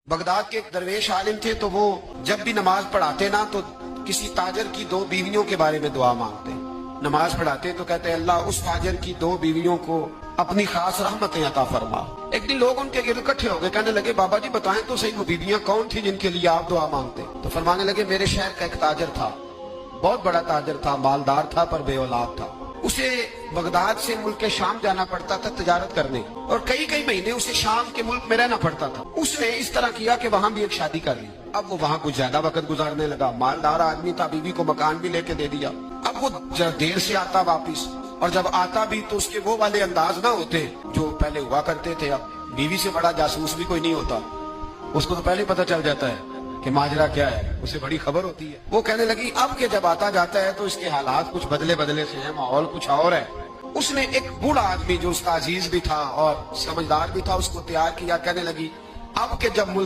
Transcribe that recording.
Baghdad के एक दरवेश आलिम थे, तो वो जब भी नमाज पढ़ाते ना तो किसी ताजर की 2 बीवियों के बारे में दुआ मांगते। नमाज पढ़ाते तो कहते अल्लाह उस ताजर की 2 बीवियों को अपनी खास रहमतें अता फरमा। एक दिन लोग उनके गिर्द इकट्ठे हो गए, कहने लगे बाबा जी बताएं तो सही वो बीवियां कौन थी जिनके लिए आप दुआ मांगते। तो फरमाने लगे मेरे शहर का एक ताजर था, बहुत बड़ा ताजर था, मालदार था पर बे औलाद था। उसे बगदाद से मुल्क शाम जाना पड़ता था तजारत करने, और कई कई महीने उसे शाम के मुल्क में रहना पड़ता था। उसने इस तरह किया कि वहां भी एक शादी कर ली। अब वो वहां कुछ ज्यादा वक्त गुजारने लगा, मालदार आदमी था, बीवी को मकान भी लेके दे दिया। अब वो देर से आता वापिस, और जब आता भी तो उसके वो वाले अंदाज ना होते जो पहले हुआ करते थे। अब बीवी से बड़ा जासूस भी कोई नहीं होता, उसको तो पहले पता चल जाता है कि माजरा क्या है, उसे बड़ी खबर होती है। वो कहने लगी अब के जब आता जाता है तो इसके हालात कुछ बदले बदले से हैं, माहौल कुछ और है। उसने एक बूढ़ा आदमी जो उसका अजीज भी था और समझदार भी था उसको तैयार किया। कहने लगी अब के जब मुल्क